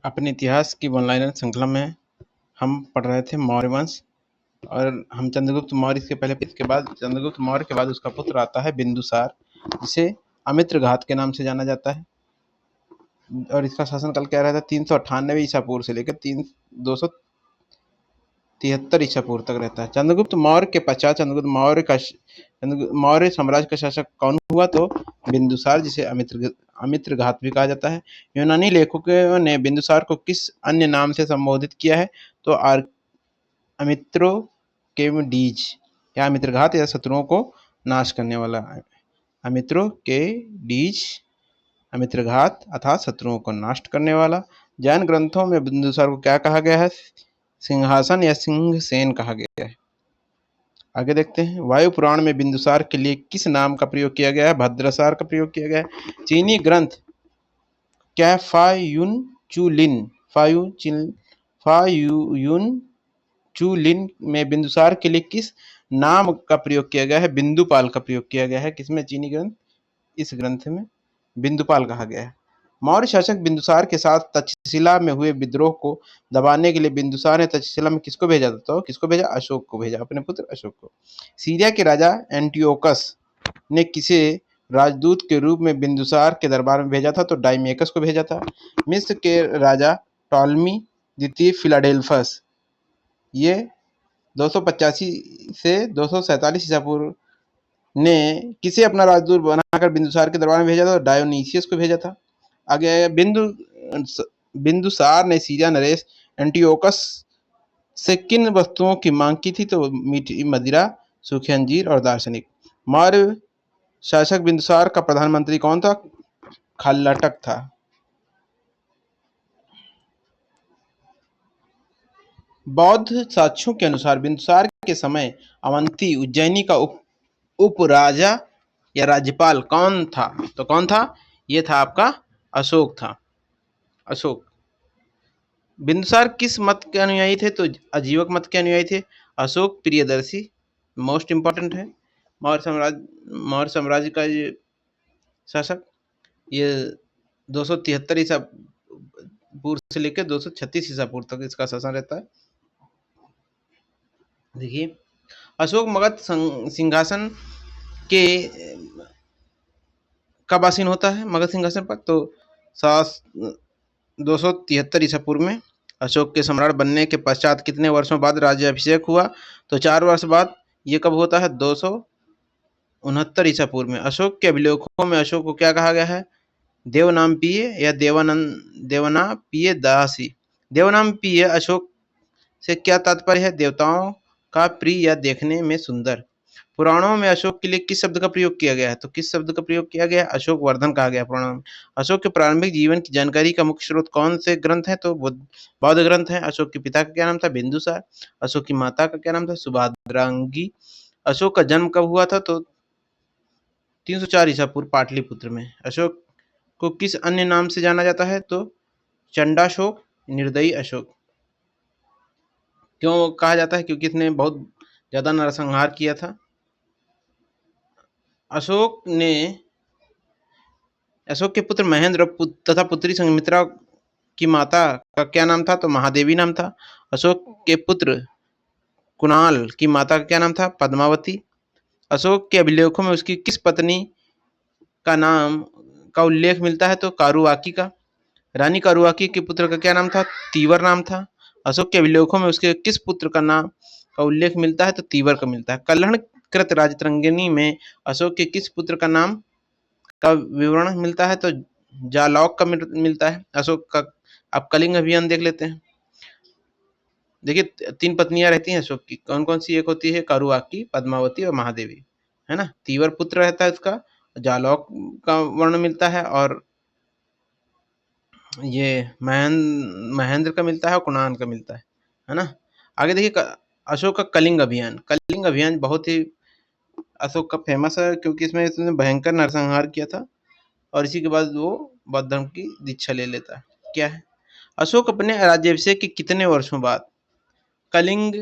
अपने इतिहास की वन-लाइनर श्रृंखला में हम पढ़ रहे थे मौर्य वंश और हम चंद्रगुप्त मौर्य के पहले इसके बाद चंद्रगुप्त मौर्य के बाद उसका पुत्र आता है बिंदुसार, जिसे अमित्रघात के नाम से जाना जाता है। और इसका शासनकाल क्या रहता है? 398 ईसा पूर्व से लेकर 273 ईसा पूर्व तक रहता है। चंद्रगुप्त मौर्य के पश्चात मौर्य साम्राज्य का शासक कौन हुआ? तो बिंदुसार, जिसे अमित्रघात भी कहा जाता है। यूनानी लेखकों ने बिंदुसार को किस अन्य नाम से संबोधित किया है? तो अमित्रोकेमिडीज, या अमित्रघात या शत्रुओं को नाश करने वाला। अमित्रोकेडीज, अमित्रघात अर्थात शत्रुओं को नष्ट करने वाला। जैन ग्रंथों में बिंदुसार को क्या कहा गया है? सिंहासन या सिंहसेन कहा गया है। आगे देखते हैं, वायु पुराण में बिंदुसार के लिए किस नाम का प्रयोग किया गया है? भद्रसार का प्रयोग किया गया है। चीनी ग्रंथ फायुनचुलिन में बिंदुसार के लिए किस नाम का प्रयोग किया गया है? बिंदुपाल का प्रयोग किया गया है। किसमें? चीनी ग्रंथ, इस ग्रंथ में बिंदुपाल कहा गया है। मौर्य शासक बिंदुसार के साथ तक्षशिला में हुए विद्रोह को दबाने के लिए बिंदुसार ने तक्षशिला में किसको भेजा? तो किसको भेजा? अशोक को भेजा, अपने पुत्र अशोक को। सीरिया के राजा एंटियोकस ने किसे राजदूत के रूप में बिंदुसार के दरबार में भेजा था? तो डाइमेकस को भेजा था। मिस्र के राजा टॉलमी द्वितीय फिलाडेल्फस, ये 285 से 247 ईसा पूर्व ने किसे अपना राजदूत बनाकर बिंदुसार के दरबार में भेजा था? तो डायोनीसियस को भेजा था। आगे बिंदुसार ने सीरिया नरेश एंटियोकस से किन वस्तुओं की मांग की थी? तो मीठी मदिरा, सूखे अंजीर और दार्शनिक। मौर्य शासक बिंदुसार का प्रधानमंत्री कौन था? खल्लटक था। बौद्ध साक्ष्यों के अनुसार बिंदुसार के समय अवंती उज्जैनी का उपराजा या राज्यपाल कौन था? तो कौन था? ये था आपका अशोक था, अशोक। बिंदुसार किस मत के अनुयायी थे? तो अजीवक मत के अनुयायी थे। अशोक प्रियदर्शी मोस्ट इंपॉर्टेंट है, मौर्य साम्राज्य का ये शासक। ये 273 ईसा पूर्व से लेकर 236 ईसा पूर्व तक इसका शासन रहता है। देखिए, अशोक मगध सिंहासन के कब आसीन होता है मगध सिंहासन पर? तो 273 ईसा पूर्व में। अशोक के सम्राट बनने के पश्चात कितने वर्षों बाद राज्याभिषेक हुआ? तो 4 वर्ष बाद। ये कब होता है? 269 ईसा पूर्व में। अशोक के अभिलेखों में अशोक को क्या कहा गया है? देवनामप्रिय या देवनाप्रिय दासी। देवनामप्रिय अशोक से क्या तात्पर्य है? देवताओं का प्रिय या देखने में सुंदर। पुराणों में अशोक के लिए किस शब्द का प्रयोग किया गया है? तो किस शब्द का प्रयोग किया गया है? अशोक वर्धन कहा गया पुराणों में। अशोक के प्रारंभिक जीवन की जानकारी का मुख्य स्रोत कौन से ग्रंथ है? तो बौद्ध ग्रंथ है। अशोक के पिता का क्या नाम था? बिंदुसार। अशोक की माता का क्या नाम था? सुभद्रांगी। अशोक का जन्म कब हुआ था? तो 304 ईसा पूर्व पाटलिपुत्र में। अशोक को किस अन्य नाम से जाना जाता है? तो चंडाशोक, निर्दयी अशोक। क्यों कहा जाता है? क्योंकि इसने बहुत ज्यादा नरसंहार किया था। अशोक के पुत्र महेंद्र तथा पुत्री संघमित्रा की माता का क्या नाम था? तो महादेवी नाम था। अशोक के पुत्र कुणाल की माता का क्या नाम था? पद्मावती। अशोक के अभिलेखों में उसकी किस पत्नी का नाम का उल्लेख मिलता है? तो कारुआकी का। रानी कारुआकी के पुत्र का क्या नाम था? तीवर नाम था। अशोक के अभिलेखों में उसके किस पुत्र का नाम का उल्लेख मिलता है? तो तीवर का मिलता है। कल्हण कृत राजतरंगिणी में अशोक के किस पुत्र का नाम का विवरण मिलता है? तो जालौक का मिलता है। अशोक का आप कलिंग अभियान देख लेते हैं। देखिए, 3 पत्नियां रहती हैं अशोक की। कौन कौन सी? एक होती है कारुआकी, पद्मावती और महादेवी, है ना। तीवर पुत्र रहता है उसका, जालौक का वर्ण मिलता है, और ये महेंद्र का मिलता है और कुणाल का मिलता है ना। आगे देखिए, अशोक का कलिंग अभियान बहुत ही अशोक का फेमस है, क्योंकि इसमें इसने भयंकर नरसंहार किया था और इसी के बाद वो बौद्ध धर्म की दीक्षा ले लेता है। क्या है? अशोक अपने राज्याभिषेक के कितने वर्षों बाद कलिंग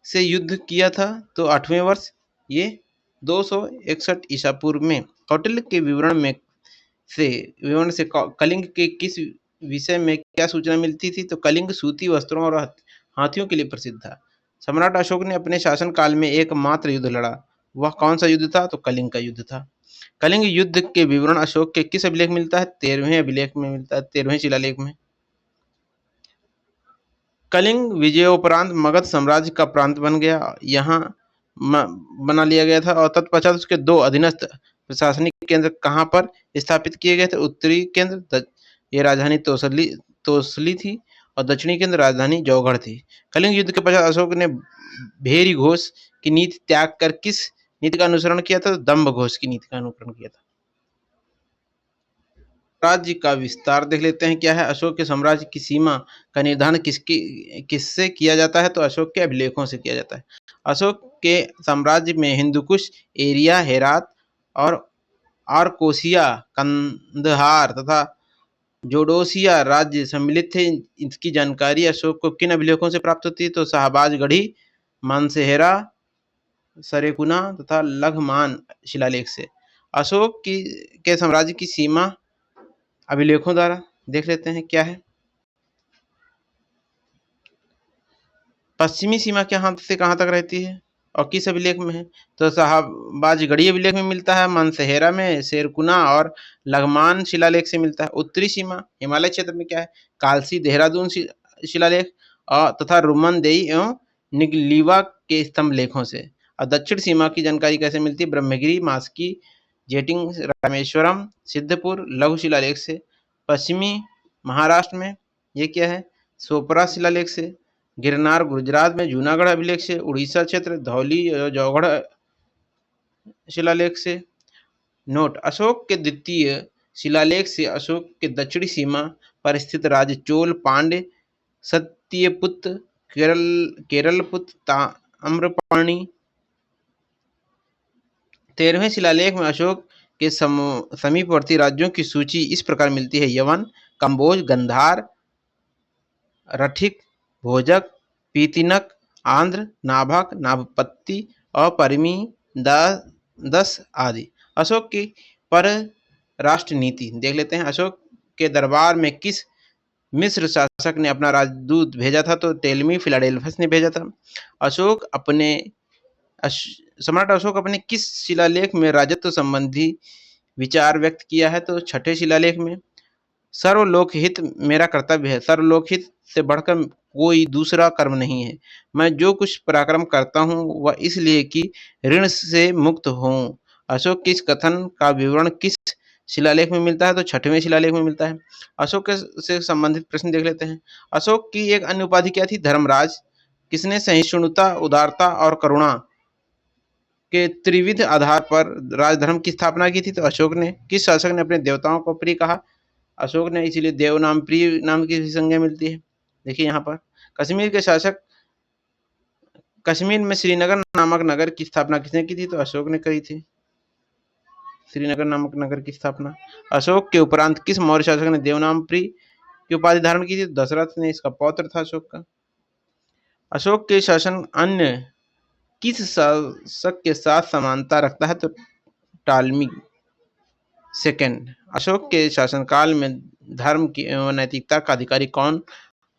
से युद्ध किया था? तो 8वें वर्ष, ये 261 ईसा पूर्व में। कौटिल्य के विवरण से कलिंग के किस विषय में क्या सूचना मिलती थी? तो कलिंग सूती वस्त्रों और हाथियों के लिए प्रसिद्ध था। सम्राट अशोक ने अपने शासन काल में एकमात्र युद्ध लड़ा। वह कौन सा युद्ध था? तो कलिंग का युद्ध था। कलिंग युद्ध के विवरण अशोक के किस अभिलेख में मिलता है? 13वें अभिलेख में मिलता है, 13वें शिलालेख में। कलिंग विजयोपरांत मगध साम्राज्य का प्रांत बन गया, यहाँ बना लिया गया था और तत्पश्चात उसके दो अधीनस्थ प्रशासनिक केंद्र कहाँ पर स्थापित किए गए थे? उत्तरी केंद्र ये राजधानी तोसली थी और दक्षिणी केंद्र राजधानी जौगढ़ थी। कलिंग युद्ध के पश्चात अशोक ने भेरी घोष की नीति त्याग कर किस नीति का अनुसरण किया था? दम्भ घोष की नीति का अनुसरण किया था। राज्य का विस्तार देख लेते हैं क्या है। अशोक के साम्राज्य की सीमा का निर्धारण किससे किया जाता है? तो अशोक के अभिलेखों से किया जाता है। अशोक के साम्राज्य में हिंदुकुश, एरिया, हेरात और आर्कोसिया, कंदहार तथा जोडोसिया राज्य सम्मिलित थे। इसकी जानकारी अशोक को किन अभिलेखों से प्राप्त होती है? तो शाहबाज गढ़ी, मानसेहरा, सरेकुना तथा लघमान शिलालेख से। अशोक के साम्राज्य की सीमा अभिलेखों द्वारा देख लेते हैं क्या है। पश्चिमी सीमा कहाँ से कहाँ तक रहती है और किस अभिलेख में है? तो शाहबाजगढ़ी अभिलेख में मिलता है, मानसेहरा में, शेरकुना और लघमान शिलालेख से मिलता है। उत्तरी सीमा हिमालय क्षेत्र में क्या है? कालसी, देहरादून शिलालेख और तथा रुमनदेई एवं निगलीवा के स्तंभ लेखों से। और दक्षिण सीमा की जानकारी कैसे मिलती है? ब्रह्मगिरी, मास्की, जेटिंग, रामेश्वरम, सिद्धपुर लघु शिलालेख से। पश्चिमी महाराष्ट्र में ये क्या है? सोपरा शिलालेख से। गिरनार गुजरात में जूनागढ़ अभिलेख से। उड़ीसा क्षेत्र धौली जौगढ़ शिलालेख से। नोट: अशोक के द्वितीय शिलालेख से अशोक के दक्षिणी सीमा पर स्थित राज्य चोल, पांड्य, सत्यपुत, केरलपुत, ताम्रपाणी। 13वें शिलालेख में अशोक के समीपवर्ती राज्यों की सूची इस प्रकार मिलती है: यवन, कंबोज, गंधार, रठिक, भोजक, पीतिनक, आंध्र, नाभक, नाभपत्ती और परिमीदस आदि। अशोक की परराष्ट्र नीति देख लेते हैं। अशोक के दरबार में किस मिस्र शासक ने अपना राजदूत भेजा था? तो टेलमी फिलाडेल्फस ने भेजा था। सम्राट अशोक अपने किस शिलालेख में राजत्व संबंधी विचार व्यक्त किया है? तो छठे शिलालेख में। सर्वलोकहित मेरा कर्तव्य है। सर्वलोकहित से बढ़कर कोई दूसरा कर्म नहीं है। मैं जो कुछ पराक्रम करता हूँ वह इसलिए कि ऋण से मुक्त हूँ। अशोक के इस कथन का विवरण किस शिलालेख में मिलता है? तो छठवें शिलालेख में मिलता है। अशोक से संबंधित प्रश्न देख लेते हैं। अशोक की एक अन्य उपाधि क्या थी? धर्मराज। किसने सहिष्णुता, उदारता और करुणा के त्रिविध आधार पर राजधर्म की स्थापना की थी? तो अशोक ने। किस शासक ने अपने देवताओं को प्रिय कहा? अशोक ने, इसीलिए देव नाम प्रिय नाम की भी संज्ञा मिलती है। देखिए यहाँ पर कश्मीर के शासक, कश्मीर में श्रीनगर नामक नगर की स्थापना किसने की थी? तो अशोक ने करी थी, श्रीनगर नामक नगर की स्थापना। अशोक के उपरांत किस मौर्य शासक ने देवनामप्री की उपाधि धारण की थी? दशरथ ने, इसका पौत्र था अशोक का। अशोक के शासन अन्य किस शासक के साथ समानता रखता है? तो टालमी सेकंड। अशोक के शासनकाल में धर्म की एवं नैतिकता का अधिकारी कौन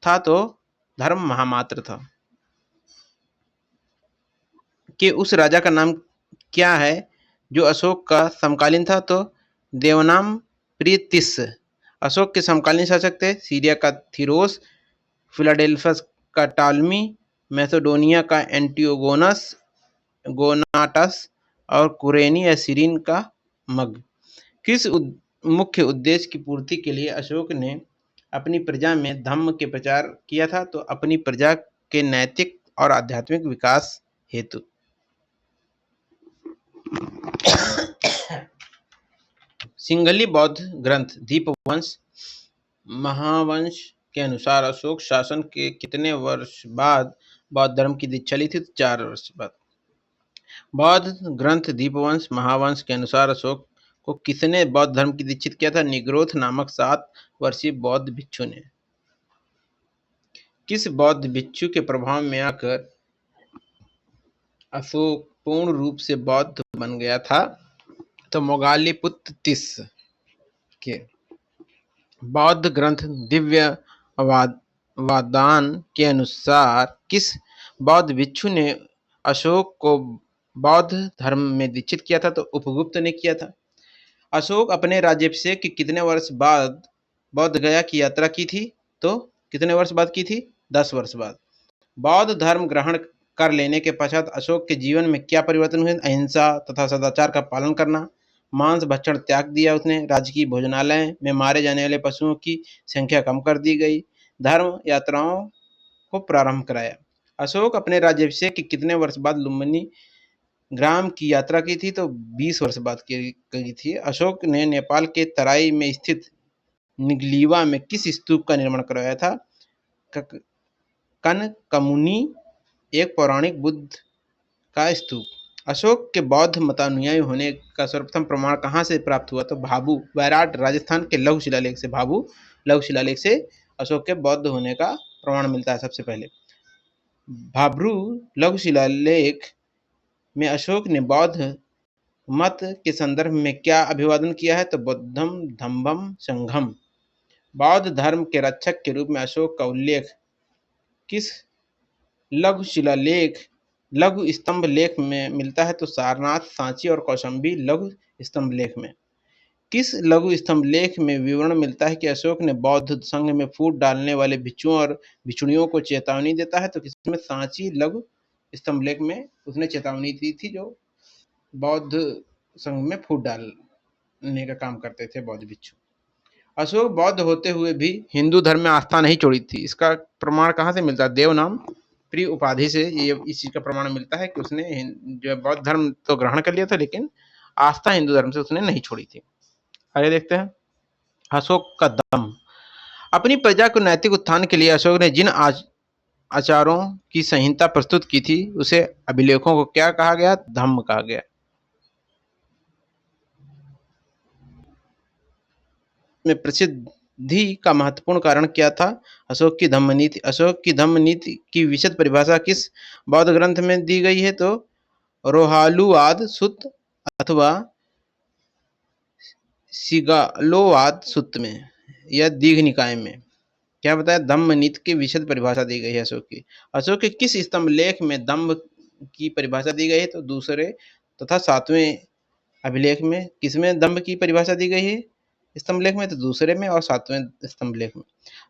था? तो धर्म महामात्र था। कि उस राजा का नाम क्या है जो अशोक का समकालीन था? तो देवनाम प्रीतिस। अशोक के समकालीन शासक थे सीरिया का थीरोस, फिलाडेल्फस का टालमी, मैसेडोनिया का एंटियोगोनस गोनाटस और कुरेनी या सीरीन का मग। किस मुख्य उद्देश्य की पूर्ति के लिए अशोक ने अपनी प्रजा में धम्म के प्रचार किया था? तो अपनी प्रजा के नैतिक और आध्यात्मिक विकास हेतु। सिंघली बौद्ध ग्रंथ दीपवंश महावंश के अनुसार अशोक शासन के कितने वर्ष बाद बौद्ध धर्म की दीक्षा ली थी? 4 वर्ष बाद। बौद्ध ग्रंथ दीपवंश महावंश के अनुसार अशोक को किसने बौद्ध धर्म की दीक्षित किया था? निग्रोथ नामक 7 वर्षीय बौद्ध भिक्षु ने। किस बौद्ध भिक्षु के प्रभाव में आकर अशोक पूर्ण रूप से बौद्ध बन गया था? तो मोगालीपुत्र तीस के। बौद्ध ग्रंथ दिव्य वाद वादान के अनुसार किस बौद्ध भिक्षु ने अशोक को बौद्ध धर्म में दीक्षित किया था? तो उपगुप्त ने किया था। अशोक अपने राज्याभिषेक के कितने वर्ष बाद बौद्ध गया की यात्रा की थी? तो कितने वर्ष बाद की थी? 10 वर्ष बाद। बौद्ध धर्म ग्रहण कर लेने के पश्चात अशोक के जीवन में क्या परिवर्तन हुए? अहिंसा तथा सदाचार का पालन करना, मांस भक्षण त्याग दिया उसने, राजकीय भोजनालय में मारे जाने वाले पशुओं की संख्या कम कर दी गई, धर्म यात्राओं को प्रारंभ कराया। अशोक अपने राज्याभिषेक के कितने वर्ष बाद लुम्बिनी ग्राम की यात्रा की थी? तो 20 वर्ष बाद की थी। अशोक ने नेपाल के तराई में स्थित निगलीवा में किस स्तूप का निर्माण करवाया था? कनकमुनि, एक पौराणिक बुद्ध का स्तूप। अशोक के बौद्ध मतानुयायी होने का सर्वप्रथम प्रमाण कहाँ से प्राप्त हुआ? तो भाभू, बैराट, राजस्थान के लघु शिलालेख से, भाभू लघु शिलालेख से अशोक के बौद्ध होने का प्रमाण मिलता है सबसे पहले। भाभरू लघु शिलालेख में अशोक ने बौद्ध मत के संदर्भ में क्या अभिवादन किया है? तो बुद्धम धम्मम संघम। बौद्ध धर्म के रक्षक के रूप में अशोक का उल्लेख किस लघु शिलालेख लघु स्तंभ लेख में मिलता है? तो सारनाथ, सांची और कौशाम्बी लघु स्तंभ लेख में। किस लघु स्तंभ लेख में विवरण मिलता है कि अशोक ने बौद्ध संघ में फूट डालने वाले भिक्षुओं और भिक्षुणियों को चेतावनी देता है? तो किसमें? सांची लघु स्तंभ लेख में उसने चेतावनी दी थी, जो बौद्ध संघ में फूट डालने का काम करते थे बौद्ध भिक्षु। अशोक बौद्ध होते हुए भी हिंदू धर्म में आस्था नहीं छोड़ी थी, इसका प्रमाण कहाँ से मिलता है? देवनाम प्रिय उपाधि से ये इस चीज का प्रमाण मिलता है कि उसने जो बौद्ध धर्म तो ग्रहण कर लिया था, लेकिन आस्था हिंदू धर्म से उसने नहीं छोड़ी थी। आगे देखते हैं। अशोक का दम। अपनी प्रजा को नैतिक उत्थान के लिए अशोक ने जिन आचारों की संहिता प्रस्तुत की थी, उसे अभिलेखों को क्या कहा गया? धम्म कहा गया। में प्रसिद्धि का महत्वपूर्ण कारण क्या था? अशोक की धम्म नीति। अशोक की धम्म नीति की विशद परिभाषा किस बौद्ध ग्रंथ में दी गई है? तो रोहालुवाद सुत्त अथवा सिगालोवाद सुत्त में या दीघ निकाय में। क्या बताया? धम्म नीति की विशद परिभाषा दी गई है अशोक की। अशोक के किस स्तंभ लेख में दम्भ की परिभाषा दी गई है? तो दूसरे तथा सातवें अभिलेख में। किसमें दम्भ की परिभाषा दी गई है स्तंभ लेख में? तो दूसरे में और सातवें स्तंभ लेख में।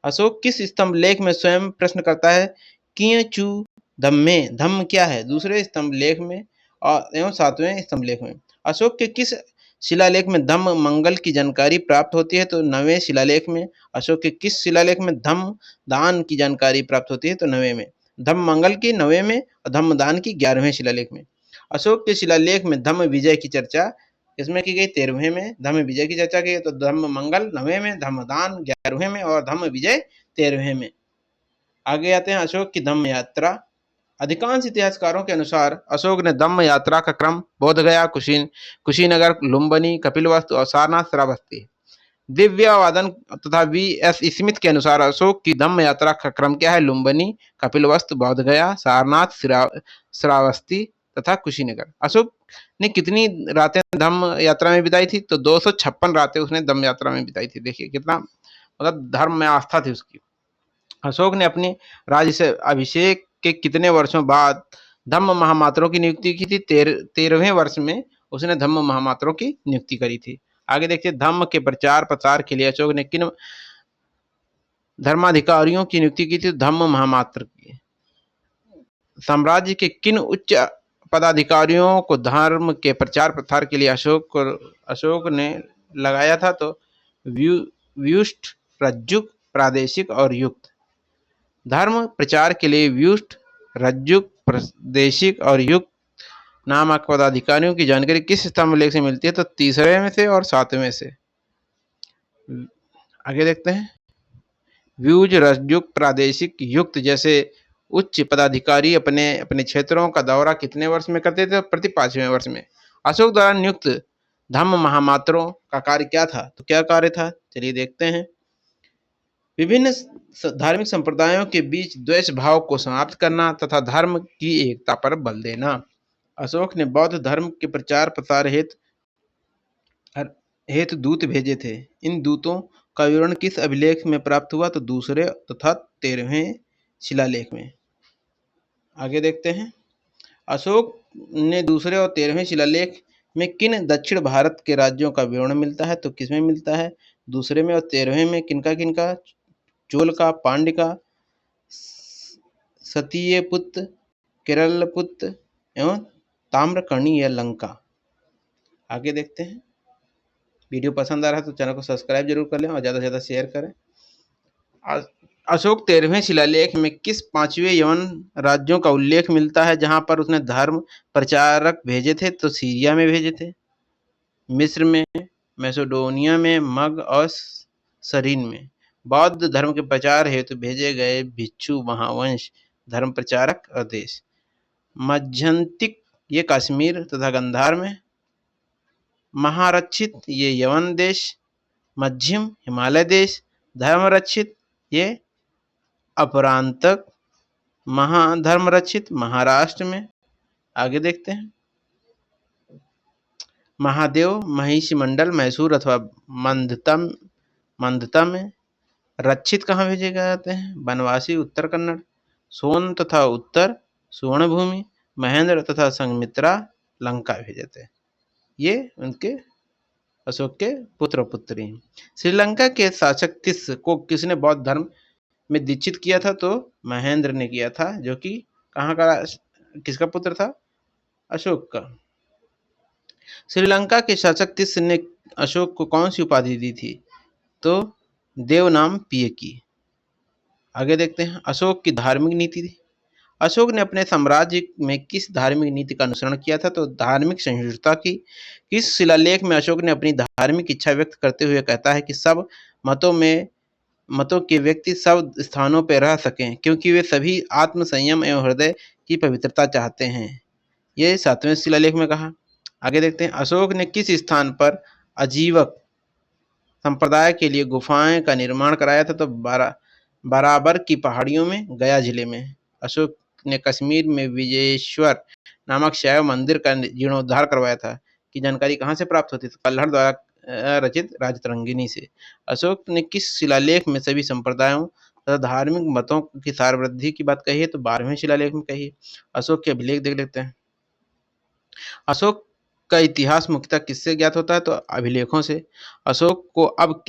अशोक किस स्तंभ लेख में स्वयं प्रश्न करता है कियचु धम्मे? धम्म क्या है? दूसरे स्तंभ लेख में और एवं सातवें स्तंभ लेख में। अशोक के किस शिलालेख में धम्म मंगल की जानकारी प्राप्त होती है? तो 9वें शिलालेख में। अशोक के किस शिलालेख में धम्म दान की जानकारी प्राप्त होती है? तो 9वें में। धम्म मंगल की 9वें में और धम्म दान की 11वें शिलालेख में। अशोक के शिलालेख में धम्म विजय की चर्चा इसमें की गई 13वें में, धम्म विजय की चर्चा की तो धम्म मंगल 9वें में, धम्म दान 11वें में और धम्म विजय 13वें में। आगे आते हैं अशोक की धम्म यात्रा। अधिकांश इतिहासकारों के अनुसार अशोक ने धम्म यात्रा का क्रम बोधगया, कुशीनगर, लुम्बिनी, कपिलवस्तु और सारनाथ श्रावस्ती। दिव्यवादन तथा वी.एस. स्मिथ के अनुसार अशोक की धम्म यात्रा का क्रम क्या है? लुम्बिनी, कपिलवस्तु, बोधगया, सारनाथ, श्रावस्ती तथा कुशीनगर। अशोक ने कितनी रातें धम्म यात्रा में बिताई थी? तो 256 रातें उसने धम्म यात्रा में बिताई थी। देखिए कितना मतलब धर्म में आस्था थी उसकी। अशोक ने अपने राज्य से अभिषेक के कितने वर्षों बाद धम्म महामात्रों की नियुक्ति की थी? 13वें वर्ष में उसने धम्म महामात्रों की नियुक्ति करी थी। आगे देखिए, धम्म के प्रचार प्रसार के लिए अशोक ने किन धर्माधिकारियों की नियुक्ति की थी? धम्म महामात्र की। साम्राज्य के किन उच्च पदाधिकारियों को धर्म के प्रचार प्रसार के लिए अशोक ने लगाया था? तो व्युष्ट, रज्जुक, प्रादेशिक और युक्त। धर्म प्रचार के लिए व्युष्ट, रज्जुक, प्रादेशिक और युक्त नामक पदाधिकारियों की जानकारी किस स्तंभ लेख से मिलती है? तो 3वें में से और 7वें से। आगे देखते हैं। व्युज, रज्जुक, प्रादेशिक, युक्त जैसे उच्च पदाधिकारी अपने अपने क्षेत्रों का दौरा कितने वर्ष में करते थे? प्रति 5वें वर्ष में। अशोक द्वारा नियुक्त धम्म महामात्रों का कार्य क्या था? तो क्या कार्य था? चलिए देखते हैं। विभिन्न धार्मिक संप्रदायों के बीच द्वेष भाव को समाप्त करना तथा धर्म की एकता पर बल देना। अशोक ने बौद्ध धर्म के प्रचार प्रसार हेतु दूत भेजे थे। इन दूतों का विवरण किस अभिलेख में प्राप्त हुआ? तो दूसरे तथा 13वें शिलालेख में। आगे देखते हैं, अशोक ने दूसरे और 13वें शिलालेख में किन दक्षिण भारत के राज्यों का विवरण मिलता है? तो किसमें मिलता है? दूसरे में और 13वें में। किनका किनका? चोल का, पांड्य का, सतीयपुत्र, केरलपुत्र एवं ताम्रकर्णी या लंका। आगे देखते हैं, वीडियो पसंद आ रहा है तो चैनल को सब्सक्राइब जरूर कर लें और ज़्यादा से ज़्यादा शेयर करें। अशोक 13वें शिलालेख में किस 5वें यवन राज्यों का उल्लेख मिलता है जहां पर उसने धर्म प्रचारक भेजे थे? तो सीरिया में भेजे थे, मिस्र में, मैसेडोनिया में, मग और सरीन में। बौद्ध धर्म के प्रचार हेतु भेजे गए भिक्षु महावंश धर्म प्रचारक और देश। मध्यंतिक ये कश्मीर तथा गंधार में। महारक्षित ये यवन देश। मध्यम हिमालय देश। धर्मरक्षित ये अपरांतक महाधर्मरक्षित महाराष्ट्र में। आगे देखते हैं, महादेव महिषी मंडल मैसूर अथवा मंदता में। रक्षित कहाँ भेजे जाते हैं? बनवासी उत्तर कन्नड़। सोन तथा उत्तर सुवर्णभूमि, महेंद्र तथा संघमित्रा लंका भेजे थे। ये उनके अशोक के पुत्र पुत्री। श्रीलंका के शासक तिस को किसने बौद्ध धर्म में दीक्षित किया था? तो महेंद्र ने किया था, जो कि कहाँ का, किसका पुत्र था? अशोक का। श्रीलंका के शासक तिस ने अशोक को कौन सी उपाधि दी थी? तो देवनाम पिय की। आगे देखते हैं, अशोक की धार्मिक नीति थी। अशोक ने अपने साम्राज्य में किस धार्मिक नीति का अनुसरण किया था? तो धार्मिक सहिष्णुता की। किस शिलालेख में अशोक ने अपनी धार्मिक इच्छा व्यक्त करते हुए कहता है कि सब मतों के व्यक्ति सब स्थानों पर रह सकें, क्योंकि वे सभी आत्म संयम एवं हृदय की पवित्रता चाहते हैं? ये 7वें शिलालेख में कहा। आगे देखते हैं, अशोक ने किस स्थान पर आजीवक संप्रदाय के लिए गुफाएं का निर्माण कराया था? तो बराबर की पहाड़ियों में, गया जिले में। अशोक ने कश्मीर में विजयेश्वर नामक शैव मंदिर का जीर्णोद्धार करवाया था, की जानकारी कहाँ से प्राप्त होती? तो कल्हड़ द्वारा रचित राजतरंगिणी से। अशोक ने किस शिलालेख में सभी संप्रदायों तथा धार्मिक मतों की सारवृद्धि की बात कही है? तो 12वें शिलालेख में कही है। अशोक के अभिलेख देख लेते हैं। अशोक का इतिहास मुख्यतः किससे ज्ञात होता है? तो अभिलेखों से। अशोक को अब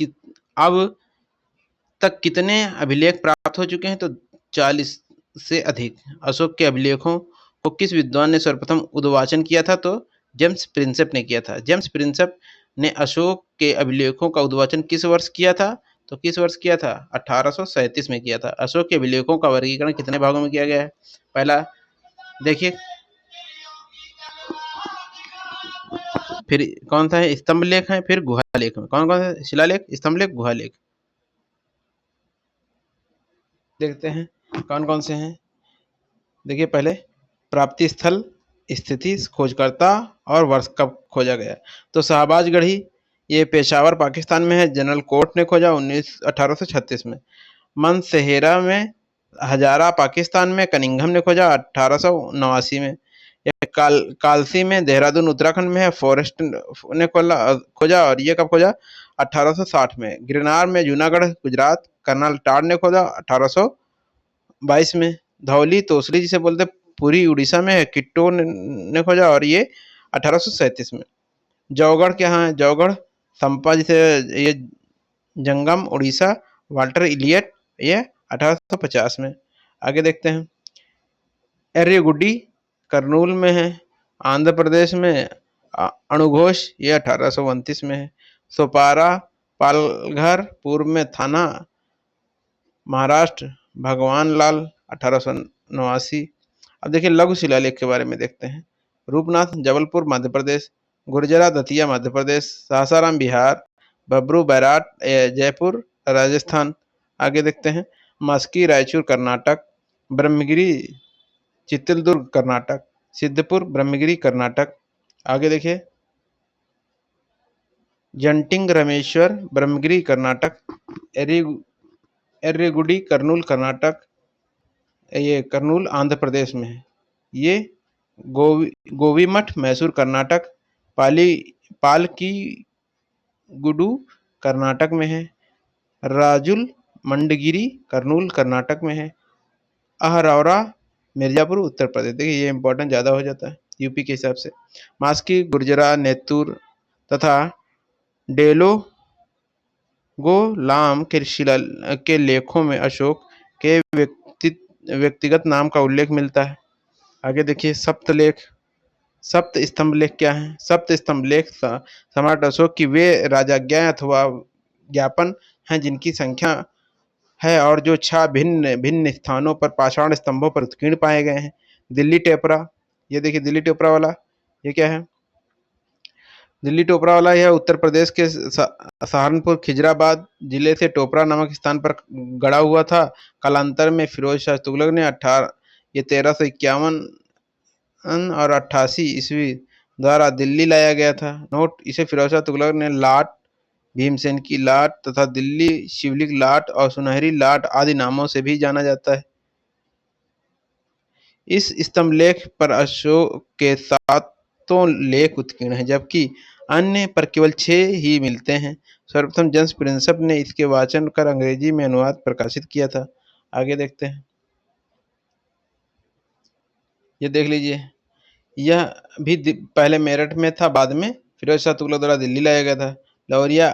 तक कितने अभिलेख प्राप्त हो चुके हैं? तो 40 से अधिक। अशोक के अभिलेखों को किस विद्वान ने सर्वप्रथम उद्वाचन किया था? तो जेम्स प्रिंसेप ने किया था। जेम्स प्रिंसेप ने अशोक के अभिलेखों का उद्वाचन किस वर्ष किया था? तो किस वर्ष किया था? 1837 में किया था। अशोक के अभिलेखों का वर्गीकरण कितने भागों में किया गया है? पहला देखिए, फिर कौन सा है? स्तंभ लेख है, फिर गुहा लेख में। कौन कौन सा शिलालेख? स्तंभ लेख, गुहा लेख। देखते हैं कौन कौन से हैं। देखिए, पहले प्राप्ति स्थल, स्थिति, खोजकर्ता और वर्ष कब खोजा गया। तो शाहबाजगढ़ी ये पेशावर पाकिस्तान में है, जनरल कोर्ट ने खोजा 1836 में। मनसेहेरा में, हजारा पाकिस्तान में, कनिंघम ने खोजा 1889 में। कालसी में देहरादून उत्तराखंड में है, फॉरेस्ट ने खोजा, और ये कब खोजा? 1860 में। गिरनार में जूनागढ़ गुजरात, कर्नल टाड ने खोजा 1822 में। धौली तोसली जिसे बोलते पूरी उड़ीसा में है, किट्टो ने खोजा, और ये 1837 में। जौगढ़ क्या है? जौगढ़ संपा जिसे ये जंगम उड़ीसा, वाल्टर इलियट, ये 1850 में। आगे देखते हैं, एर्रेगुड्डी करनूल में है, आंध्र प्रदेश में। अणुघोष ये 1829 में है। सोपारा पालघर पूर्व में थाना, महाराष्ट्र। भगवान लाल 1889। अब देखिए लघु शिलालेख के बारे में देखते हैं। रूपनाथ जबलपुर मध्य प्रदेश, गुर्जरा दतिया मध्य प्रदेश, सासाराम बिहार, बब्रू बैराट जयपुर राजस्थान। आगे देखते हैं, मस्की रायचूर कर्नाटक, ब्रह्मगिरी चित्रदुर्ग कर्नाटक, सिद्धपुर ब्रह्मगिरी कर्नाटक। आगे देखिए, जंटिंग रमेश्वर ब्रह्मगिरी कर्नाटक, एर्रेगुडी कर्नूल कर्नाटक, ये कर्नूल आंध्र प्रदेश में है। ये गोवीमठ मैसूर कर्नाटक, पालकी गुडू कर्नाटक में है। राजुल मंडगिरी कर्नूल कर्नाटक में है। अहरौरा मिर्जापुर उत्तर प्रदेश। देखिए ये इंपॉर्टेंट ज़्यादा हो जाता है यूपी के हिसाब से। मास्की गुर्जरा नेतुर तथा डेलोगोलाम के लेखों में अशोक के व्यक्तिगत नाम का उल्लेख मिलता है। आगे देखिए सप्तलेख। सप्त स्तंभ लेख क्या है? सप्त स्तंभ लेख सम्राट अशोक की वे राजाज्ञाएं अथवा ज्ञापन हैं जिनकी संख्या है और जो 6 भिन्न भिन्न स्थानों पर पाषाण स्तंभों पर उत्कीर्ण पाए गए हैं। दिल्ली टेपरा। ये देखिए दिल्ली टेपरा वाला, ये क्या है? दिल्ली टोपरा वाला यह उत्तर प्रदेश के सहारनपुर खिजराबाद जिले से टोपरा नामक स्थान पर गड़ा हुआ था। कालांतर में फिरोज शाह तुगलक ने 1351 और 88 ईस्वी द्वारा दिल्ली लाया गया था। नोट, इसे फिरोज शाह तुगलक ने लाट, भीमसेन की लाट तथा दिल्ली शिवलिक लाट और सुनहरी लाट आदि नामों से भी जाना जाता है। इस स्तंभलेख पर अशोक के 7 लेख उत्कीर्ण हैं, जबकि अन्य पर केवल 6 ही मिलते हैं। सर्वप्रथम जेम्स प्रिंसप ने इसके वाचन कर अंग्रेजी में अनुवाद प्रकाशित किया था। आगे देखते हैं। ये देख लीजिए, यह भी पहले मेरठ में था, बाद में फिरोज शाह तुगलक द्वारा दिल्ली लाया गया था। लौरिया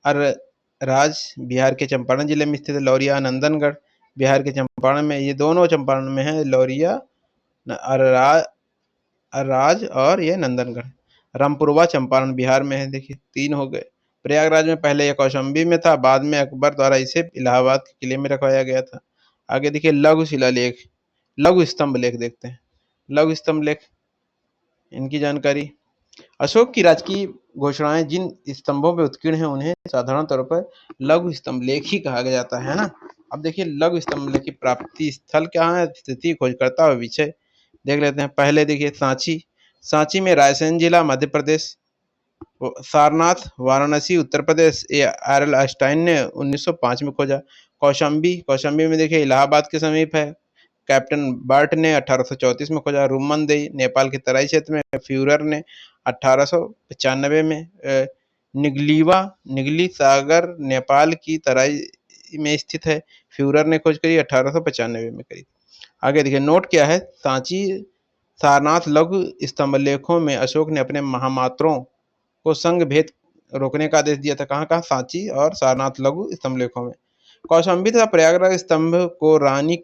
राज बिहार के चंपारण जिले में स्थित है। लौरिया नंदनगढ़ बिहार के चंपारण में, ये दोनों चंपारण में है। लौरिया राज और ये नंदनगढ़। रामपुरवा चंपारण बिहार में है। देखिए 3 हो गए। प्रयागराज में पहले यह कौशाम्बी में था, बाद में अकबर द्वारा इसे इलाहाबाद के किले में रखवाया गया था। आगे देखिए लघु शिलालेख, लघु स्तंभ लेख देखते हैं। लघु स्तंभ लेख, इनकी जानकारी। अशोक की राजकीय घोषणाएं जिन स्तंभों पर उत्कीर्ण हैं उन्हें साधारण तौर पर लघु स्तंभ लेख ही कहा जाता है ना। अब देखिए लघु स्तंभ लेख की प्राप्ति स्थल क्या है, स्थिति, खोजकर्ता और विषय देख लेते हैं। पहले देखिए सांची। सांची में रायसेन जिला मध्य प्रदेश। सारनाथ वाराणसी उत्तर प्रदेश। ये आरएल आइंस्टाइन ने 1905 में खोजा। कौशाम्बी, कौशाम्बी में देखिए इलाहाबाद के समीप है। कैप्टन बर्ट ने 1834 में खोजा। रुमनदेई नेपाल के तराई क्षेत्र में। फ्यूरर ने 1895 में। निगली सागर नेपाल की तराई में स्थित है। फ्यूरर ने खोज करी 1895 में करी। आगे देखिए नोट क्या है, सांची सारनाथ लघु स्तंभलेखों में अशोक ने अपने महामात्रों को संघ भेद रोकने का आदेश दिया था। कहाँ कहाँ? सांची और सारनाथ लघु स्तंभलेखों में। कौशाम्बी तथा प्रयागराज स्तंभ को रानी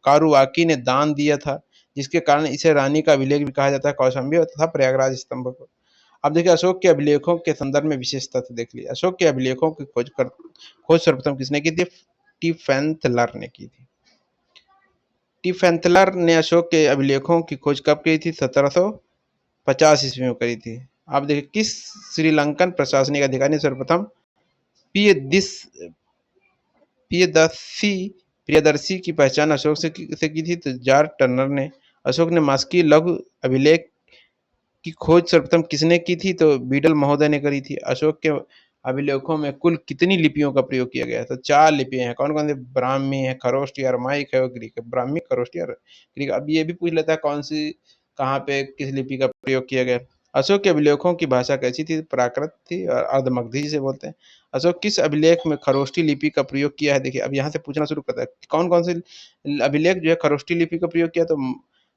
कारुवाकी ने दान दिया था, जिसके कारण इसे रानी का अभिलेख भी कहा जाता है, कौशाम्बी तथा प्रयागराज स्तंभ को। अब देखिए अशोक के अभिलेखों के संदर्भ में विशेष तथ्य देख लीजिए। अशोक के अभिलेखों की खोज सर्वप्रथम किसने की थी? टिफेंथलर ने की थी। टिफेंथलर ने अशोक के अभिलेखों की खोज कब की थी? 1750 ईस्वी में करी थी। आप देखिए किस श्रीलंकन प्रशासनिक अधिकारी ने सर्वप्रथम प्रियदर्शी की पहचान अशोक से की थी? तो जॉर्ज टर्नर ने। अशोक ने मास्की लघु अभिलेख की खोज सर्वप्रथम किसने की थी? तो बीडल महोदय ने करी थी। अशोक के अभिलेखों में कुल कितनी लिपियों का प्रयोग किया गया? तो 4 लिपियां हैं। कौन कौन सी? ब्राह्मी है, खरोष्टी, अरमाइक है और ग्रीक है। ब्राह्मी, खरोष्टी और ग्रीक। अब ये भी पूछ लेता है कौन सी, कहाँ पे, किस लिपि का प्रयोग किया गया। अशोक के अभिलेखों की भाषा कैसी थी? प्राकृत थी और अर्धमगधी जिसे बोलते हैं। अशोक किस अभिलेख में खरोष्टी लिपि का प्रयोग किया है? देखिए अब यहाँ से पूछना शुरू करता है कौन कौन से अभिलेख जो है खरोष्टी लिपि का प्रयोग किया। तो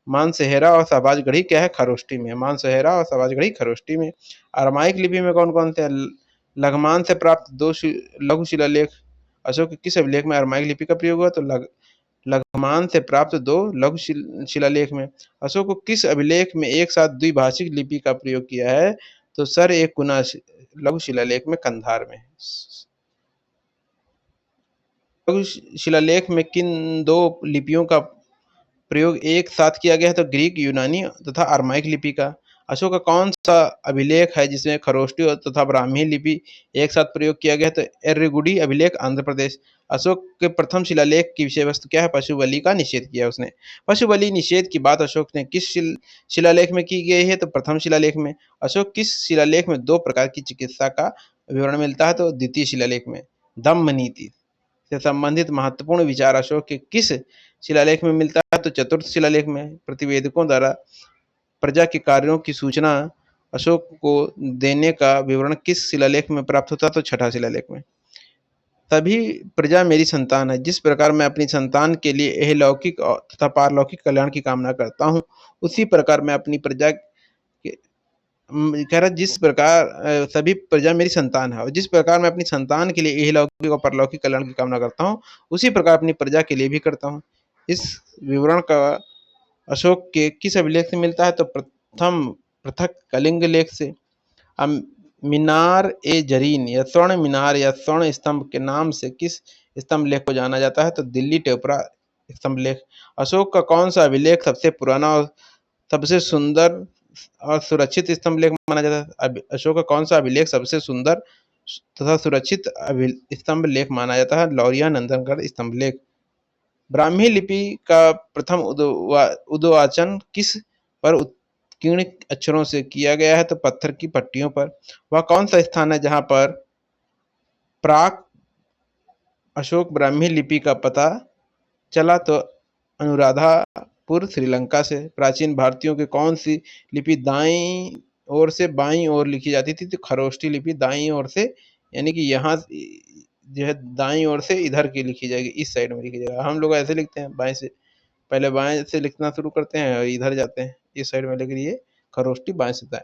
मानसेहरा और शाहबाजगढ़ी क्या है? खरोष्टी में। मानसेहरा और शाहबाजगढ़ी खरोष्टी में। अरमाइक लिपि में कौन कौन थे? लघमान से प्राप्त 2 लघु शिलालेख। अशोक के किस अभिलेख में अरमाइक लिपि का प्रयोग हुआ? तो लघमान से प्राप्त 2 लघु शिलालेख में। अशोक को किस अभिलेख में एक साथ द्विभाषिक लिपि का प्रयोग किया है? तो सर एक गुना लघु शिलालेख में, कंधार में। लघु शिलालेख में किन 2 लिपियों का प्रयोग एक साथ किया गया है? तो ग्रीक, यूनानी तथा अरमाइक लिपि का। अशोक का कौन सा अभिलेख है जिसमें खरोष्टी तथा ब्राह्मी लिपि एक साथ प्रयोग किया गया है? तो एर्रिगुडी अभिलेख, आंध्र प्रदेश। अशोक के प्रथम शिलालेख की विषय वस्तु क्या है? पशु बलि का निषेध किया उसने। पशु बलि निषेध की बात अशोक ने किस शिलालेख में की गई है? तो प्रथम शिलालेख में। अशोक किस शिलालेख में 2 प्रकार की चिकित्सा का विवरण मिलता है? तो द्वितीय शिलालेख में। धम्म नीति से संबंधित महत्वपूर्ण विचार अशोक के किस शिलालेख में मिलता है? तो चतुर्थ शिलालेख में। प्रतिवेदकों द्वारा प्रजा के कार्यों की सूचना अशोक को देने का विवरण किस शिलालेख में प्राप्त होता है? तो छठा शिलालेख में। सभी प्रजा मेरी संतान है। जिस प्रकार मैं अपनी संतान के लिए इहलौकिक तथा पारलौकिक कल्याण की कामना करता हूँ, उसी प्रकार मैं अपनी प्रजा के कह रहा जिस प्रकार सभी प्रजा मेरी संतान है और जिस प्रकार मैं अपनी संतान के लिए इहलौकिक और परलौकिक कल्याण की कामना करता हूँ, उसी प्रकार अपनी प्रजा के लिए भी करता हूँ। इस विवरण का अशोक के किस अभिलेख से मिलता है? तो प्रथम पृथक कलिंग लेख से। अब मीनार ए जरीन या स्वर्ण मीनार या स्वर्ण स्तंभ के नाम से किस स्तंभ लेख को जाना जाता है? तो दिल्ली टेपरा स्तंभ लेख। अशोक का कौन सा अभिलेख सबसे पुराना और सबसे सुंदर और सुरक्षित स्तंभ लेख माना जाता है? अशोक का कौन सा अभिलेख सबसे सुंदर तथा सुरक्षित स्तंभ लेख माना जाता है? लौरिया नंदनगढ़ स्तंभ लेख। ब्राह्मी लिपि का प्रथम उद्वाचन किस पर उत्कीर्ण अक्षरों से किया गया है? तो पत्थर की पट्टियों पर। वह कौन सा स्थान है जहां पर प्राक अशोक ब्राह्मी लिपि का पता चला? तो अनुराधापुर श्रीलंका से। प्राचीन भारतीयों की कौन सी लिपि दाईं ओर से बाईं ओर लिखी जाती थी? तो खरोष्टी लिपि दाईं ओर से, यानी कि यहाँ जो है दाईं ओर से इधर की लिखी जाएगी, इस साइड में लिखी जाएगी। हम लोग ऐसे लिखते हैं बाएं से, पहले बाएं से लिखना शुरू करते हैं और इधर जाते हैं इस साइड में, लेकिन ये खरोष्टी बाएं से दाएं।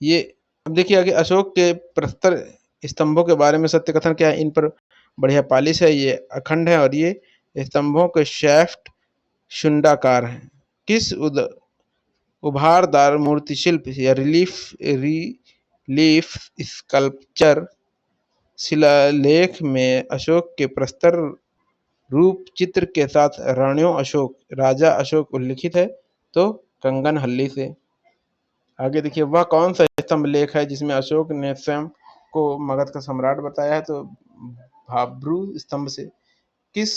ये अब देखिए आगे अशोक के प्रस्तर स्तंभों के बारे में सत्य कथन क्या है? इन पर बढ़िया पालिश है, ये अखंड है और ये स्तंभों के शैफ्ट शुंडाकार हैं। किस उभारदार मूर्ति शिल्प या रिलीफ स्कल्पचर शिलालेख में अशोक के प्रस्तर रूप चित्र के साथ राणियों अशोक, राजा अशोक उल्लिखित है? तो कंगनहल्ली से। आगे देखिए वह कौन सा स्तंभ लेख है जिसमें अशोक ने स्वयं को मगध का सम्राट बताया है? तो भाब्रू स्तंभ से। किस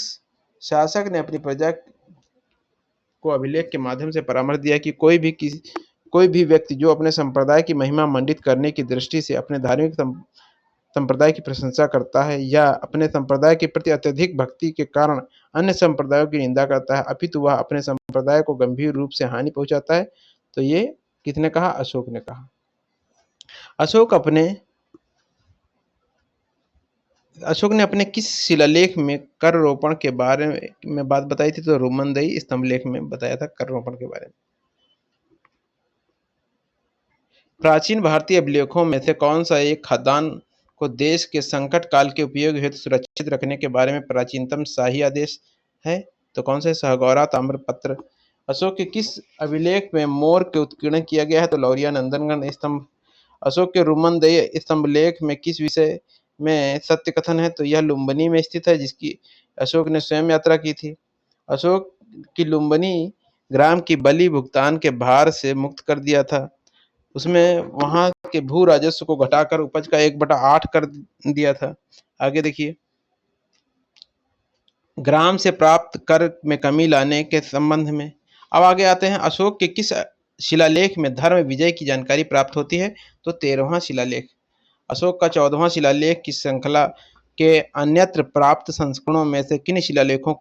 शासक ने अपनी प्रजा को अभिलेख के माध्यम से परामर्श दिया कि कोई भी व्यक्ति जो अपने संप्रदाय की महिमा मंडित करने की दृष्टि से अपने धार्मिक संप्रदाय की प्रशंसा करता है या अपने संप्रदाय के प्रति अत्यधिक भक्ति के कारण अन्य संप्रदायों की निंदा करता है, अपितु वह अपने संप्रदाय को गंभीर रूप से हानि पहुंचाता है? तो ये किसने कहा? अशोक ने कहा। अशोक ने अपने किस शिलालेख में कर रोपण के बारे में बात बताई थी? तो रोमनदई स्तंभ लेख में बताया था कर रोपण के बारे में। प्राचीन भारतीय अभिलेखों में से कौन सा एक खाद्यान्न को देश के संकट काल के उपयोग हेतु सुरक्षित रखने के बारे में प्राचीनतम शाही आदेश है? तो कौन सा? सहगौरा ताम्रपत्र। अशोक के किस अभिलेख में मोर के उत्कीर्ण किया गया है? तो लौरिया नंदनगढ़ स्तंभ। अशोक के रुमनदई स्तंभ लेख में किस विषय में सत्य कथन है? तो यह लुम्बिनी में स्थित है जिसकी अशोक ने स्वयं यात्रा की थी। अशोक की लुम्बिनी ग्राम की बलि भुगतान के भार से मुक्त कर दिया था। उसमें वहां के भू राजस्व को घटाकर उपज का 1/8 कर दिया था। आगे देखिए ग्राम से प्राप्त कर में कमी लाने के संबंध में। अब आगे आते हैं अशोक के किस शिलालेख में धर्म विजय की जानकारी प्राप्त होती है? तो 13वां शिलालेख। अशोक का 14वां शिलालेख की श्रृंखला के अन्यत्र प्राप्त संस्करणों में से किन शिलालेखों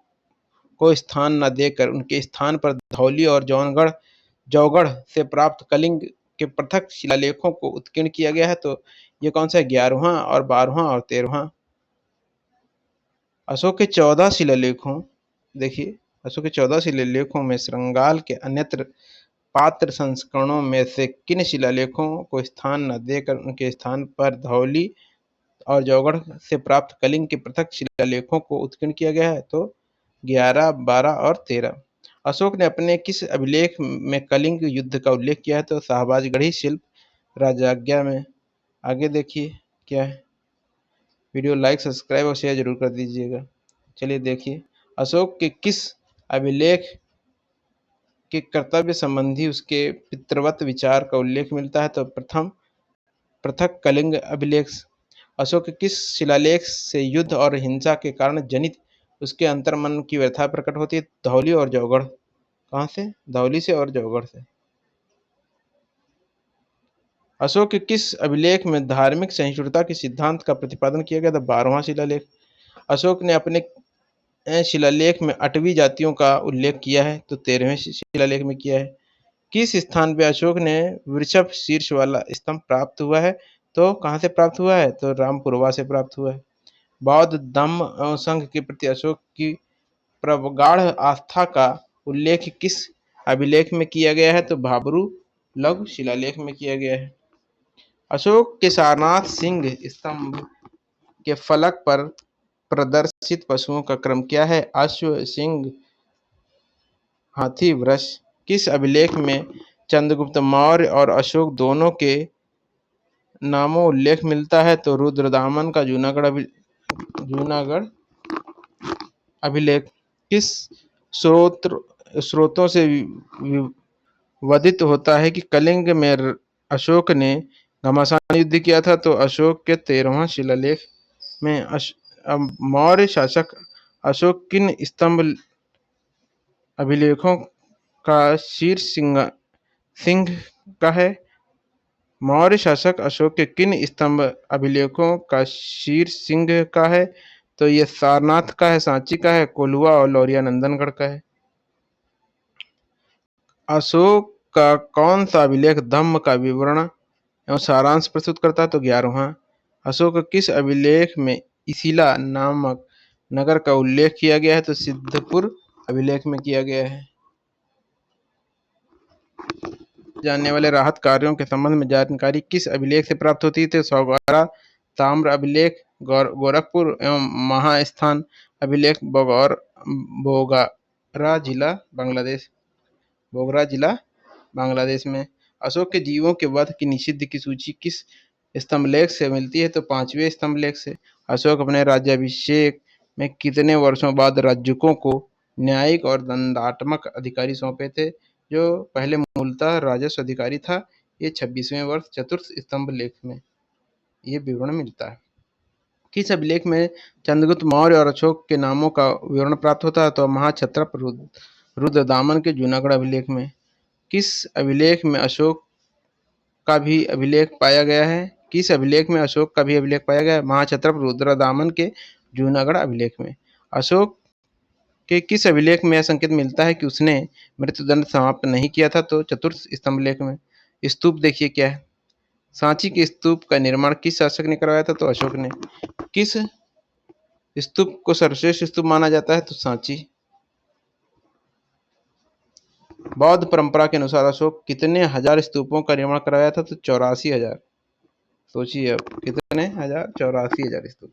को स्थान न देकर उनके स्थान पर धौली और जौगढ़ से प्राप्त कलिंग के पृथक शिलालेखों को उत्कीर्ण किया गया है? तो ये कौन सा है? 11वां और 12वां और 13वां। अशोक के 14 शिलालेखों देखिए अशोक के 14 शिलालेखों में श्रृंगाल के अन्यत्र पात्र संस्करणों में से किन शिलालेखों को स्थान न देकर उनके स्थान पर धौली और जौगढ़ से प्राप्त कलिंग के पृथक शिलालेखों को उत्कीर्ण किया गया है? तो 11, 12 और 13। अशोक ने अपने किस अभिलेख में कलिंग युद्ध का उल्लेख किया है? तो शाहबाजगढ़ी शिल्प राजाज्ञा में। आगे देखिए क्या है। वीडियो लाइक, सब्सक्राइब और शेयर जरूर कर दीजिएगा। चलिए देखिए अशोक के किस अभिलेख के कर्तव्य संबंधी उसके पितृवत विचार का उल्लेख मिलता है? तो प्रथम पृथक कलिंग अभिलेख। अशोक के किस शिलालेख से युद्ध और हिंसा के कारण जनित उसके अंतर्मन की व्यथा प्रकट होती है? धौली और जौगढ़। कहाँ से? धौली से और जौगढ़ से। अशोक के किस अभिलेख में धार्मिक सहिष्णुता के सिद्धांत का प्रतिपादन किया गया था? 12वां शिलालेख। अशोक ने अपने शिलालेख में 8वीं जातियों का उल्लेख किया है? तो 13वें शिलालेख में किया है। किस स्थान पे अशोक ने वृषभ शीर्ष वाला स्तंभ प्राप्त हुआ है? तो कहाँ से प्राप्त हुआ है? तो रामपुरवा से प्राप्त हुआ है। बौद्ध धम्म एवं संघ के प्रति अशोक की प्रगाढ़ आस्था का उल्लेख किस अभिलेख में किया गया है? तो भाब्रू लघु शिलालेख में किया गया है। अशोक के सारनाथ सिंह स्तंभ के फलक पर प्रदर्शित पशुओं का क्रम क्या है? अश्व, सिंह, हाथी, वृष। किस अभिलेख में चंद्रगुप्त मौर्य और अशोक दोनों के नामों उल्लेख मिलता है? तो रुद्रदामन का जूनागढ़ अभिलेख। किस स्रोतों से विदित होता है कि कलिंग में अशोक ने घमासान युद्ध किया था? तो अशोक के 13वां शिलालेख में। मौर्य शासक अशोक किन स्तंभ अभिलेखों का शीर्ष सिंह का है? मौर्य शासक अशोक के किन स्तंभ अभिलेखों का शीर्ष सिंह का है? तो ये सारनाथ का है, सांची का है, कोल्हुआ और लौरिया नंदनगढ़ का है। अशोक का कौन सा अभिलेख धम्म का विवरण एवं सारांश प्रस्तुत करता है? तो 11वां। अशोक किस अभिलेख में इसिला नामक नगर का उल्लेख किया गया है? तो सिद्धपुर अभिलेख में किया गया है। जानने वाले राहत कार्यों के संबंध में जानकारी किस अभिलेख से प्राप्त होती है? तो सौगारा ताम्र अभिलेख, गोरखपुर एवं महास्थान अभिलेख, बोगरा जिला बांग्लादेश में। अशोक के जीवों के वध की निषिद्ध की सूची किस स्तंभलेख से मिलती है? तो 5वें स्तंभलेख से। अशोक अपने राज्याभिषेक में कितने वर्षों बाद राजकों को न्यायिक और दंडात्मक अधिकारी सौंपे थे? जो पहले मूलतः राजस्व अधिकारी था। ये 26वें वर्ष चतुर्थ स्तंभलेख में ये विवरण मिलता है। किस अभिलेख में चंद्रगुप्त मौर्य और अशोक के नामों का विवरण प्राप्त होता है? तो महाक्षत्रप रुद्रदामन के जूनागढ़ अभिलेख में। किस अभिलेख में अशोक का भी अभिलेख पाया गया है? किस अभिलेख में अशोक का भी अभिलेख पाया गया है? महाक्षत्रप रुद्रदामन के जूनागढ़ अभिलेख में। अशोक के किस अभिलेख में यह संकेत मिलता है कि उसने मृत्युदंड समाप्त नहीं किया था? तो चतुर्थ स्तंभलेख में। स्तूप देखिए क्या है। सांची के स्तूप का निर्माण किस शासक ने करवाया था? तो अशोक ने। किस स्तूप को सर्वश्रेष्ठ स्तूप माना जाता है? तो सांची। बौद्ध परंपरा के अनुसार अशोक कितने हजार स्तूपों का निर्माण करवाया था? तो 84,000। सोचिए अब कितने हजार? 84,000 स्तूप।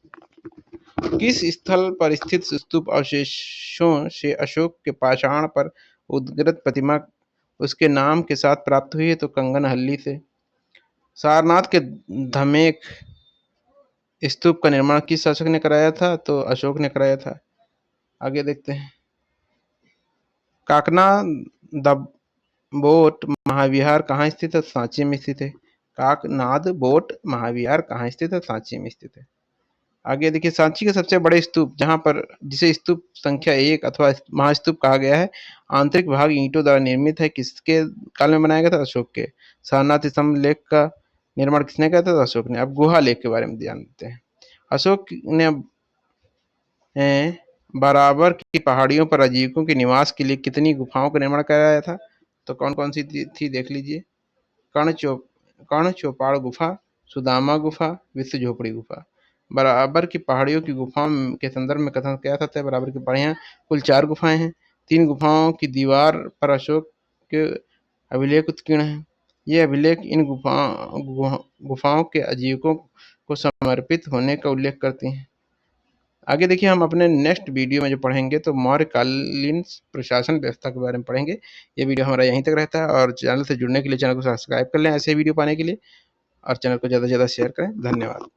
किस स्थल पर स्थित स्तूप अवशेषों से अशोक के पाषाण पर उद्गृत प्रतिमा उसके नाम के साथ प्राप्त हुई है? तो कंगनहल्ली से। सारनाथ के धमेख स्तूप का निर्माण किस शासक ने कराया था? तो अशोक ने कराया था। आगे देखते हैं। काकनादबोट महाविहार कहाँ स्थित है? सांची में स्थित है। काकनादबोट महाविहार कहाँ स्थित है? सांची में स्थित है। आगे देखिए, सांची के सबसे बड़े स्तूप जहां पर जिसे स्तूप संख्या 1 अथवा महास्तूप कहा गया है, आंतरिक भाग ईंटों द्वारा निर्मित है। किसके काल में बनाया गया था? अशोक के। सारनाथ स्तंभ लेख का निर्माण किसने किया था? तो अशोक ने। अब गुहा लेख के बारे में जानते हैं। अशोक ने बराबर की पहाड़ियों पर आजीविकों के निवास के लिए कितनी गुफाओं का निर्माण कराया था? तो कौन कौन सी थी देख लीजिए। कर्ण चौपाड़ गुफा, सुदामा गुफा, विश्व झोपड़ी गुफा। बराबर की पहाड़ियों की गुफाओं के संदर्भ में कथन क्या था? बराबर की पहाड़ियां कुल 4 गुफाएं हैं। 3 गुफाओं की दीवार पर अशोक के अभिलेख उत्कीर्ण है। ये अभिलेख इन गुफाओं के आजीविकों को समर्पित होने का उल्लेख करती हैं। आगे देखिए, हम अपने नेक्स्ट वीडियो में जो पढ़ेंगे तो मौर्यकालीन प्रशासन व्यवस्था के बारे में पढ़ेंगे। ये वीडियो हमारा यहीं तक रहता है और चैनल से जुड़ने के लिए चैनल को सब्सक्राइब कर लें ऐसे वीडियो पाने के लिए, और चैनल को ज़्यादा से ज़्यादा शेयर करें। धन्यवाद।